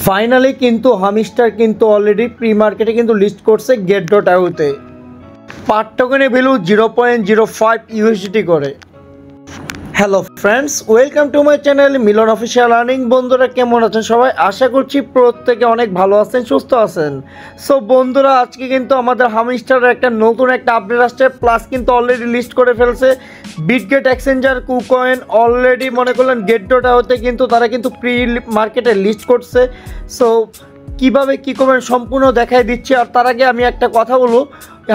Finally কিন্তু hamster কিন্তু already pre মার্কেটে কিন্তু লিস্ট করছে get.io-তে। পার টোকেনের ভ্যালু 0.05 ইউএসডি করে। Hello friends, welcome to my channel Milan official earning. বন্ধুরা কেমন আছেন সবাই? আশা করছি প্রত্যেকে অনেক ভালো আছেন, সুস্থ আছেন। সো বন্ধুরা, আজকে কিন্তু আমাদের হামিস্টারের একটা নতুন একটা আপডেট আসছে, প্লাস কিন্তু অলরেডি লিস্ট করে ফেলছে বিটগেট এক্সচেঞ্জার কুকয়েন। অলরেডি মনে করলেন get.io-তে কিন্তু তারা কিন্তু প্রি মার্কেটে লিস্ট করছে। সো কীভাবে কী করবেন সম্পূর্ণ দেখাই দিচ্ছি। আর তার আগে আমি একটা কথা বলবো,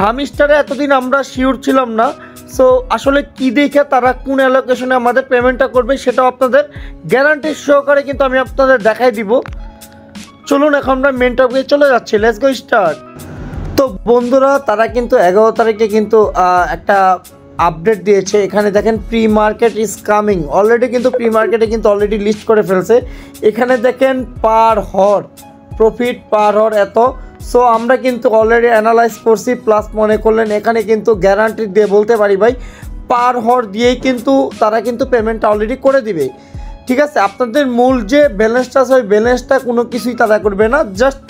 হামিস্টারে এতদিন আমরা শিওর ছিলাম না। সো আসলে কি দেখে তারা কোন অ্যালোকেশনে আমাদের পেমেন্টটা করবে সেটাও আপনাদের গ্যারান্টি সহকারে কিন্তু আমি আপনাদের দেখাই দিব। চলুন এখন আমরা মেন টপিকে চলে যাচ্ছি, লেটস গো স্টার্ট। তো বন্ধুরা, তারা কিন্তু 11 তারিখে কিন্তু একটা আপডেট দিয়েছে। এখানে দেখেন pre market is coming. Already কিন্তু প্রি মার্কেটে কিন্তু অলরেডি লিস্ট করে ফেলছে। এখানে দেখেন পার হর প্রফিট পার হর এত। সো আমরা কিন্তু অলরেডি অ্যানালাইজ করছি, প্লাস মনে করলেন এখানে কিন্তু গ্যারান্টি দিয়ে বলতে পারি ভাই পার হর দিয়েই কিন্তু তারা কিন্তু পেমেন্টটা অলরেডি করে দিবে। ঠিক আছে, আপনাদের মূল যে ব্যালেন্সটা আছে ওই ব্যালেন্সটা কোনো কিছুই তারা করবে না, জাস্ট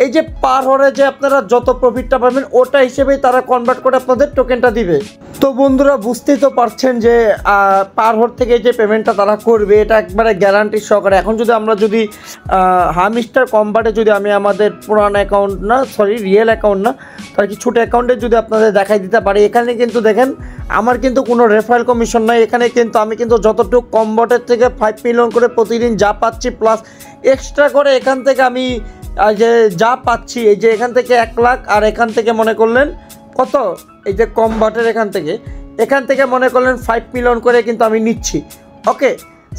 এই যে পার হরে যে আপনারা যত প্রফিটটা পাবেন ওটা হিসেবেই তারা কনভার্ট করে আপনাদের টোকেনটা দিবে। তো বন্ধুরা বুঝতেই তো পারছেন যে পার হর থেকে যে পেমেন্টটা তারা করবে এটা একবারে গ্যারান্টি সহকারে। এখন যদি আমরা যদি হামিস্টার কম্বাটে যদি আমি আমাদের পুরান অ্যাকাউন্ট না, সরি রিয়েল অ্যাকাউন্ট না, তার কি ছোটো অ্যাকাউন্টে যদি আপনাদের দেখাই দিতে পারি, এখানে কিন্তু দেখেন আমার কিন্তু কোনো রেফারেল কমিশন নাই। এখানে কিন্তু আমি কিন্তু যতটুকু কম্বাটের থেকে 5 মিলিয়ন করে প্রতিদিন যা পাচ্ছি, প্লাস এক্সট্রা করে এখান থেকে আমি যে যা পাচ্ছি, এই যে এখান থেকে 1 লাখ, আর এখান থেকে মনে করলেন কত, এই যে কমবাটের এখান থেকে মনে করলেন 5 মিলিয়ন করে কিন্তু আমি নিচ্ছি। ওকে,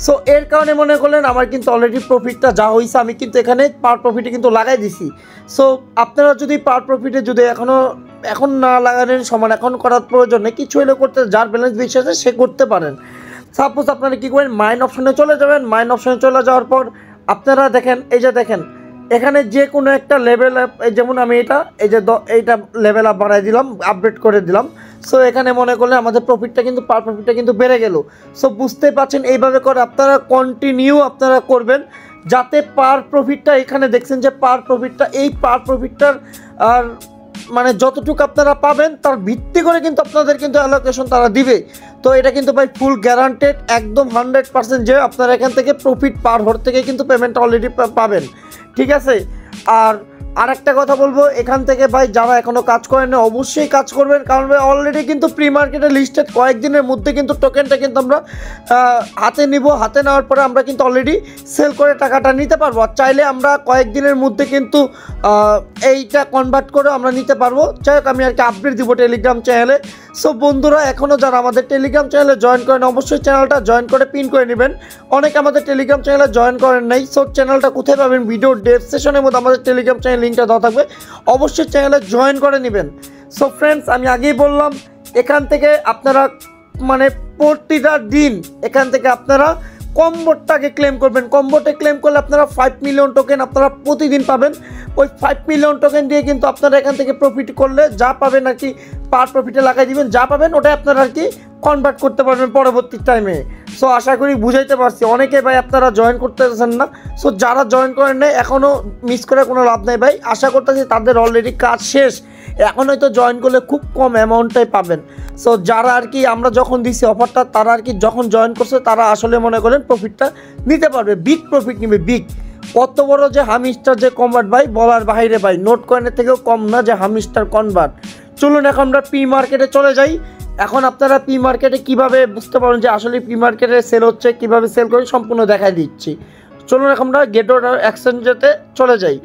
সো এর কারণে মনে করলেন আমার কিন্তু অলরেডি প্রফিটটা যা হয়েছে আমি কিন্তু এখানে পার প্রফিটে কিন্তু লাগাই দিছি। সো আপনারা যদি পার প্রফিটে যদি এখন না লাগানোর সমান এখন করার প্রয়োজন নেই, কিছু হলেও করতে যার ব্যালেন্স বেশি আছে সে করতে পারেন। সাপোজ আপনারা কী করবেন, মাইন অপশনে চলে যাবেন। মাইন অপশনে চলে যাওয়ার পর আপনারা দেখেন, এই যে দেখেন এখানে যে কোনো একটা লেভেল আপ, যেমন আমি এইটা লেভেল আপ বাড়াই দিলাম, আপডেট করে দিলাম। সো এখানে মনে করলে আমাদের প্রফিটটা কিন্তু পার প্রফিটটা কিন্তু বেড়ে গেল। সো বুঝতে পারছেন এইভাবে করে আপনারা কন্টিনিউ আপনারা করবেন, যাতে পার প্রফিটটা এখানে দেখছেন যে পার প্রফিটটার আর মানে যতটুকু আপনারা পাবেন তার ভিত্তি করে কিন্তু আপনাদের কিন্তু অ্যালোকেশন তারা দিবে। তো এটা কিন্তু ভাই ফুল গ্যারান্টেড, একদম 100% যে আপনারা এখান থেকে প্রফিট পার হর থেকে কিন্তু পেমেন্ট অলরেডি পাবেন। ঠিক আছে, আর একটা কথা বলবো, এখান থেকে ভাই যারা এখনও কাজ করেন না অবশ্যই কাজ করবেন, কারণ ভাই অলরেডি কিন্তু প্রি মার্কেটে লিস্টেড কয়েকদিনের মধ্যে কিন্তু টোকেনটা কিন্তু আমরা হাতে নিব। হাতে নেওয়ার পরে আমরা কিন্তু অলরেডি সেল করে টাকাটা নিতে পারবো। আর চাইলে আমরা কয়েকদিনের মধ্যে কিন্তু এইটা কনভার্ট করে আমরা নিতে পারবো। যাই হোক, আমি আর কি আপডেট দিব টেলিগ্রাম চ্যানেলে। সো বন্ধুরা, এখনও যারা আমাদের টেলিগ্রাম চ্যানেলে জয়েন করেন অবশ্যই চ্যানেলটা জয়েন করে পিন করে নেবেন। অনেকে আমাদের টেলিগ্রাম চ্যানেলে জয়েন করেন নাই। সো চ্যানেলটা কোথায় পাবেন, ভিডিও ডেসক্রিপশনের মধ্যে আমাদের টেলিগ্রাম চ্যানেল লিঙ্কটা দেওয়া থাকবে, অবশ্যই চ্যানেলে জয়েন করে নেবেন। সো ফ্রেন্ডস, আমি আগেই বললাম এখান থেকে আপনারা মানে প্রতিটা দিন এখান থেকে আপনারা কম্বোটাকে ক্লেম করবেন। কম্বোটে ক্লেম করলে আপনারা 5 মিলিয়ন টোকেন আপনারা প্রতিদিন পাবেন। ওই 5 মিলিয়ন টোকেন দিয়ে কিন্তু আপনারা এখান থেকে প্রফিট করলে যা পাবেন আর কি পার প্রফিটে লাগাই দিবেন, যা পাবেন ওটাই আপনারা আর কি কনভার্ট করতে পারবেন পরবর্তী টাইমে। সো আশা করি বুঝাইতে পারছি। অনেকে ভাই আপনারা জয়েন করতেছেন না। সো যারা জয়েন করেন নাই এখনও মিস করে কোনো লাভ নেই ভাই। আশা করতেছি তাদের অলরেডি কাজ শেষ, এখন হয়তো জয়েন করলে খুব কম অ্যামাউন্টটাই পাবেন। সো যারা আর কি আমরা যখন দিছি অফারটা, তারা আর কি যখন জয়েন করছে তারা আসলে মনে করেন প্রফিটটা নিতে পারবে, বিগ প্রফিট নেবে, বিগ। কত বড় যে হামিস্টার যে কনভার্ট ভাই বলার বাইরে ভাই, নোট কয়েনের থেকেও কম না যে হামিস্টার কনভার্ট। চলুন এখন আমরা প্রি মার্কেটে চলে যাই। এখন আপনারা প্রি মার্কেটে কীভাবে বুঝতে পারেন যে আসলে প্রি মার্কেটে সেল হচ্ছে, কীভাবে সেল করে সম্পূর্ণ দেখাই দিচ্ছি। চলুন এখন আমরা get.io এক্সচেঞ্জারে চলে যাই।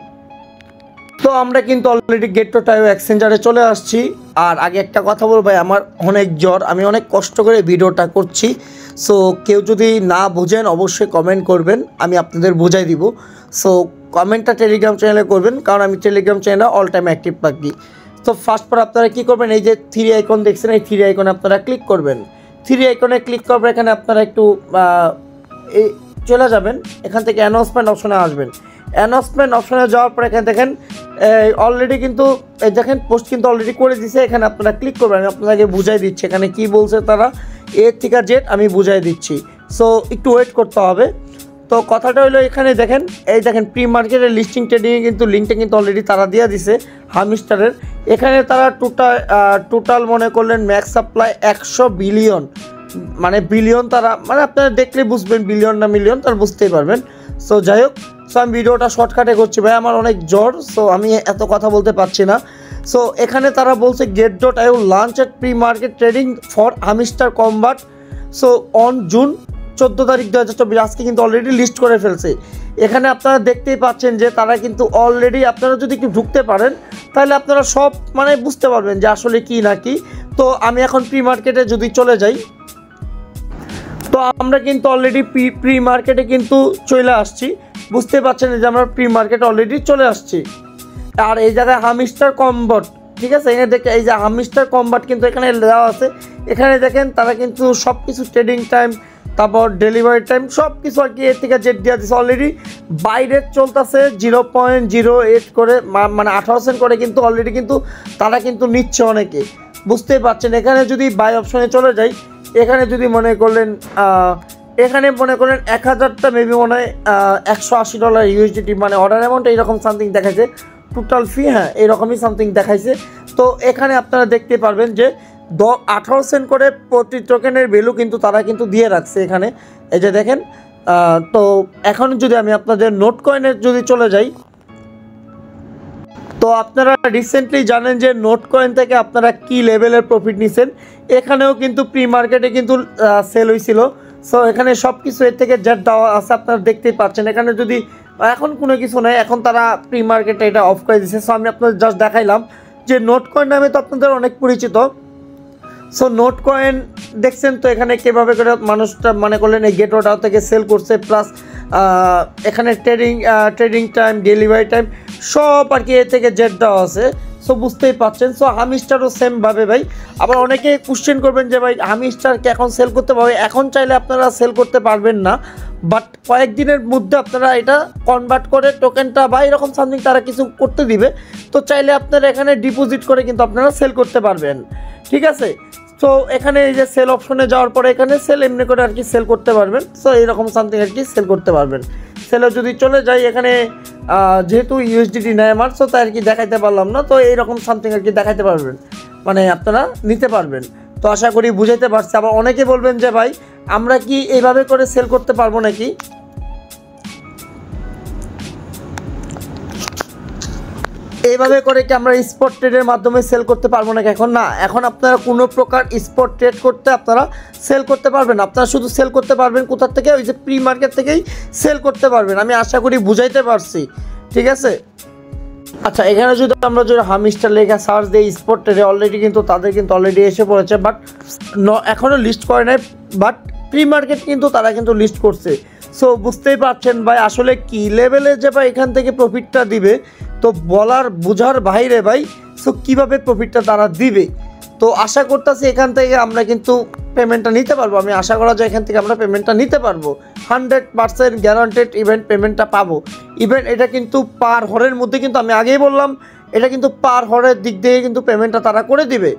তো আমরা কিন্তু অলরেডি get.io এক্সচেঞ্জারে চলে আসছি। আর আগে একটা কথা বলবো ভাই, আমার অনেক জ্বর, আমি অনেক কষ্ট করে ভিডিওটা করছি। সো কেউ যদি না বুঝেন অবশ্যই কমেন্ট করবেন, আমি আপনাদের বুঝাই দিব। সো কমেন্টটা টেলিগ্রাম চ্যানেলে করবেন, কারণ আমি টেলিগ্রাম চ্যানেলে অল টাইম অ্যাক্টিভ থাকি। তো ফার্স্ট পর আপনারা কী করবেন, এই যে 3 আইকন দেখছেন, এই 3 আইকনে আপনারা ক্লিক করবেন। 3 আইকনে ক্লিক করবেন, এখানে আপনারা একটু চলে যাবেন, এখান থেকে অ্যানাউন্সমেন্ট অপশনে আসবেন। অ্যানাউন্সমেন্ট অপশনে যাওয়ার পর এখানে দেখেন অলরেডি কিন্তু এই দেখেন পোস্ট কিন্তু অলরেডি করে দিছে। এখানে আপনারা ক্লিক করবেন, আমি আপনাকে বুঝাই দিচ্ছি এখানে কি বলছে তারা, এর থেকে জেড আমি বুঝাই দিচ্ছি। সো একটু ওয়েট করতে হবে। তো কথাটা হলো এখানে দেখেন, এই দেখেন প্রি মার্কেটের লিস্টিং ট্রেডিংয়ে কিন্তু লিঙ্কটা কিন্তু অলরেডি তারা দিয়ে দিছে হামিস্টারের। এখানে তারা টোটাল মনে করলেন ম্যাক্স সাপ্লাই 100 বিলিয়ন, মানে বিলিয়ন তারা, মানে আপনারা দেখলে বুঝবেন বিলিয়ন না মিলিয়ন তারা বুঝতেই পারবেন। সো যাই হোক, সো আমি ভিডিওটা শর্টকাটে করছি ভাই, আমার অনেক জ্বর, সো আমি এত কথা বলতে পারছি না। সো এখানে তারা বলছে get.io launch at pre-market trading for hamster combat. So on June 14 তারিখ 2024 আজকে কিন্তু অলরেডি লিস্ট করে ফেলছে। এখানে আপনারা দেখতেই পাচ্ছেন যে তারা কিন্তু অলরেডি, আপনারা যদি একটু ঢুকতে পারেন তাহলে আপনারা সব মানে বুঝতে পারবেন যে আসলে কি না কি। তো আমি এখন প্রি মার্কেটে যদি চলে যাই, তো আমরা কিন্তু অলরেডি প্রি মার্কেটে কিন্তু চলে আসছি, বুঝতে পারছেন যে আমরা প্রি মার্কেটে অলরেডি চলে আসছি। আর এই জায়গায় হামিস্টার কম্বাট, ঠিক আছে, এখানে দেখে এই যে হামিস্টার কম্বাট কিন্তু এখানে দেওয়া আছে। এখানে দেখেন তারা কিন্তু সব কিছু ট্রেডিং টাইম, তারপর ডেলিভারি টাইম সব কিছু আর কি এর থেকে জেট দেওয়া দিচ্ছে। অলরেডি বাইরে চলতেছে 0.08 করে, মানে 18 সেন্ট করে কিন্তু অলরেডি কিন্তু তারা কিন্তু নিচ্ছে অনেকে, বুঝতেই পারছেন। এখানে যদি বাই অপশনে চলে যাই, এখানে যদি মনে করলেন এখানে মনে করেন 1000টা মেবি মনে হয় $180 ইউএসডিটি, মানে অর্ডার অ্যামাউন্ট এইরকম সামথিং দেখাচ্ছে, টোটাল ফি হ্যাঁ এইরকমই সামথিং দেখাইছে। তো এখানে আপনারা দেখতে পারবেন যে 18 সেন্ট করে প্রতি টোকেনের ভ্যালু কিন্তু তারা কিন্তু দিয়ে রাখছে এখানে, এই যে দেখেন। তো এখন যদি আমি আপনাদের নোট কয়েনের যদি চলে যাই, তো আপনারা রিসেন্টলি জানেন যে নোট কয়েন থেকে আপনারা কি লেভেলের প্রফিট নিছেন। এখানেও কিন্তু প্রি মার্কেটে কিন্তু সেল হয়েছিল। সো এখানে সব কিছু এর থেকে জেট দেওয়া আছে, আপনারা দেখতেই পাচ্ছেন। এখানে যদি এখন কোনো কিছু নেই, এখন তারা প্রি মার্কেটে এটা অফ করে দিচ্ছে। সো আমি আপনাদের জাস্ট দেখাইলাম যে নোট কয়েন নামে তো আপনাদের অনেক পরিচিত। সো নোট কয়েন দেখছেন তো এখানে কীভাবে করে মানুষটা মনে করলেন এই get.io থেকে সেল করছে, প্লাস এখানে ট্রেডিং টাইম, ডেলিভারি টাইম সব আর কি এ থেকে জেট দেওয়া আছে। সো বুঝতেই পারছেন। সো হামিস্টারও সেমভাবে ভাই। আবার অনেকে কোশ্চেন করবেন যে ভাই হামিস্টারকে এখন সেল করতে পারবে, এখন চাইলে আপনারা সেল করতে পারবেন না, বাট কয়েকদিনের মধ্যে আপনারা এটা কনভার্ট করে টোকেনটা বা এরকম সামথিং তারা কিছু করতে দিবে। তো চাইলে আপনারা এখানে ডিপোজিট করে কিন্তু আপনারা সেল করতে পারবেন, ঠিক আছে। সো এখানে এই যে সেল অপশনে যাওয়ার পরে এখানে সেল এমনি করে আর কি সেল করতে পারবেন। সো এইরকম সামথিং আর কি সেল করতে পারবেন। সেলে যদি চলে যাই, এখানে যেহেতু ইউএসডিটি নেয় আমার, সো তাই আর কি দেখাইতে পারলাম না। তো এইরকম সামথিং আর কি দেখাইতে পারবেন, মানে আপনারা নিতে পারবেন। তো আশা করি বুঝাইতে পারছি। আবার অনেকে বলবেন যে ভাই আমরা কি এইভাবে করে সেল করতে পারবো নাকি, এইভাবে করে কি আমরা স্পট ট্রেডের মাধ্যমে সেল করতে পারবো নাকি? এখন না, এখন আপনারা কোনো প্রকার স্পট ট্রেড করতে আপনারা সেল করতে পারবেন। আপনারা শুধু সেল করতে পারবেন কোথা থেকে, ওই যে প্রি মার্কেট থেকেই সেল করতে পারবেন। আমি আশা করি বুঝাইতে পারছি, ঠিক আছে। আচ্ছা, এখানে যদি আমরা যদি হামিস্টার লেখা সার্চ দিই স্পট ট্রেডে, অলরেডি কিন্তু তাদের কিন্তু অলরেডি এসে পড়েছে, বাট এখনও লিস্ট করে নাই, বাট প্রি মার্কেট কিন্তু তারা কিন্তু লিস্ট করছে। সো বুঝতেই পারছেন ভাই আসলে কি লেভেলে যে ভাই এখান থেকে প্রফিটটা দিবে, তো বলার বোঝার বাইরে ভাই। সো কীভাবে প্রফিটটা তারা দিবে, তো আশা করতেছি এখান থেকে আমরা কিন্তু পেমেন্টটা নিতে পারবো। আমি আশা করা যায় এখান থেকে আমরা পেমেন্টটা নিতে পারবো, 100% গ্যারান্টেড ইভেন্ট পেমেন্টটা পাবো। ইভেন্ট এটা কিন্তু পার হরের মধ্যে, কিন্তু আমি আগেই বললাম এটা কিন্তু পার হরের দিক দিয়ে কিন্তু পেমেন্টটা তারা করে দিবে।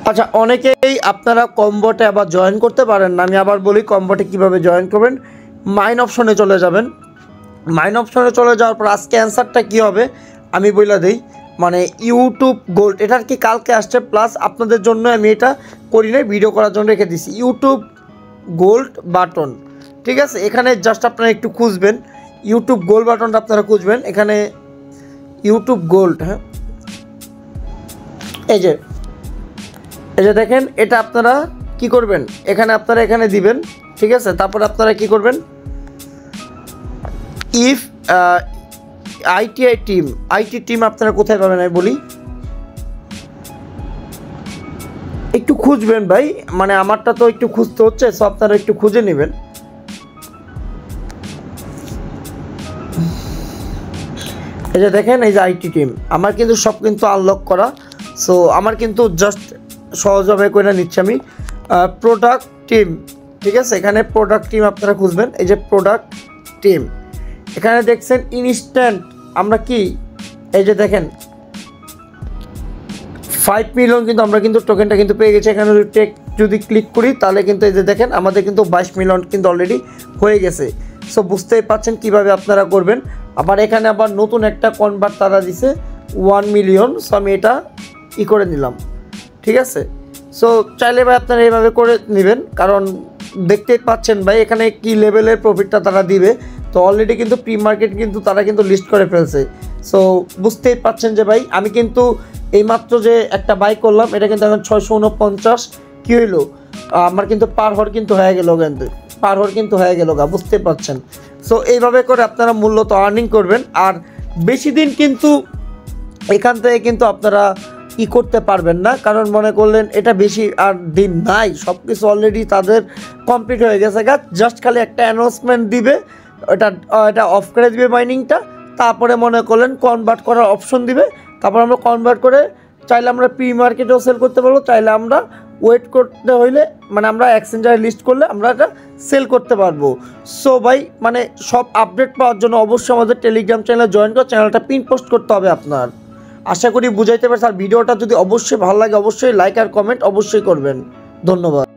আচ্ছা, অনেকেই আপনারা কম্বোটে আবার জয়েন করতে পারেন না। আমি আবার বলি কম্বোটে কীভাবে জয়েন করবেন। মাইন অপশনে চলে যাবেন। মাইন অপশনে চলে যাওয়ার পর আজকে অ্যান্সারটা কী হবে আমি বলে দিই, মানে ইউটিউব গোল্ড, এটা আর কি কালকে আসছে, প্লাস আপনাদের জন্য আমি এটা করি নাই, ভিডিও করার জন্য রেখে দিছি ইউটিউব গোল্ড বাটন, ঠিক আছে। এখানে জাস্ট আপনারা একটু খুঁজবেন ইউটিউব গোল্ড বাটনটা, আপনারা খুঁজবেন এখানে ইউটিউব গোল্ড। হ্যাঁ, এই যে দেখেন, এটা আপনারা কি করবেন, এখানে আপনারা এখানে দিবেন, ঠিক আছে। তারপর আপনারা কি করবেন, ইফ আইটি টিম আপনারা কোথায় পাবেন আমি বলি, একটু খুঁজবেন ভাই, মানে আমারটা তো একটু খুঁজতে হচ্ছে, সো আপনারা একটু খুঁজে নেবেন। এই যে দেখেন, এই যে আইটি টিম আমার কিন্তু সব কিন্তু আনলক করা। সো আমার কিন্তু জাস্ট সহজভাবে করে নিচ্ছি আমি প্রোডাক্ট টিম, ঠিক আছে। এখানে প্রোডাক্ট টিম আপনারা খুঁজবেন, এই যে প্রোডাক্ট টিম, এখানে দেখছেন ইনস্ট্যান্ট আমরা কি, এই যে দেখেন 5 মিলিয়ন কিন্তু আমরা কিন্তু টোকেনটা কিন্তু পেয়ে গেছি। এখানে যদি ক্লিক করি তাহলে কিন্তু এই যে দেখেন আমাদের কিন্তু 22 মিলিয়ন কিন্তু অলরেডি হয়ে গেছে। সো বুঝতেই পারছেন কিভাবে আপনারা করবেন। আবার এখানে আবার নতুন একটা কনভার্ট তারা দিছে 1 মিলিয়ন। সো আমি এটা করে নিলাম, ঠিক আছে। সো চাইলে ভাই আপনারা এইভাবে করে নেবেন, কারণ দেখতেই পাচ্ছেন ভাই এখানে কি লেভেলের প্রফিটটা তারা দিবে। তো অলরেডি কিন্তু প্রি মার্কেট কিন্তু তারা কিন্তু লিস্ট করে ফেলছে। সো বুঝতেই পাচ্ছেন যে ভাই আমি কিন্তু এইমাত্র যে একটা বাই করলাম এটা কিন্তু এখন 649 কী হইলো, আমার কিন্তু পার হওয়ার কিন্তু হয়ে গেল, বুঝতে পারছেন। সো এইভাবে করে আপনারা মূলত আর্নিং করবেন। আর বেশি দিন কিন্তু এখান থেকে কিন্তু আপনারা করতে পারবেন না, কারণ মনে করলেন এটা বেশি আর দিন নাই, সব কিছু অলরেডি তাদের কমপ্লিট হয়ে গেছে। জাস্ট খালি একটা অ্যানাউন্সমেন্ট দিবে, এটা অফ করে দিবে মাইনিংটা, তারপরে মনে করলেন কনভার্ট করার অপশন দিবে, তারপর আমরা কনভার্ট করে চাইলে আমরা প্রি মার্কেটেও সেল করতে পারবো, চাইলে আমরা ওয়েট করতে হইলে মানে আমরা এক্সচেঞ্জারে লিস্ট করলে আমরা এটা সেল করতে পারবো। সো ভাই মানে সব আপডেট পাওয়ার জন্য অবশ্যই আমাদের টেলিগ্রাম চ্যানেলে জয়েন করে চ্যানেলটা পিন পোস্ট করতে হবে আপনার। আশা করি বুঝাইতে পারছি। আর ভিডিওটা যদি অবশ্যই ভালো লাগে অবশ্যই লাইক আর কমেন্ট অবশ্যই করবেন। ধন্যবাদ।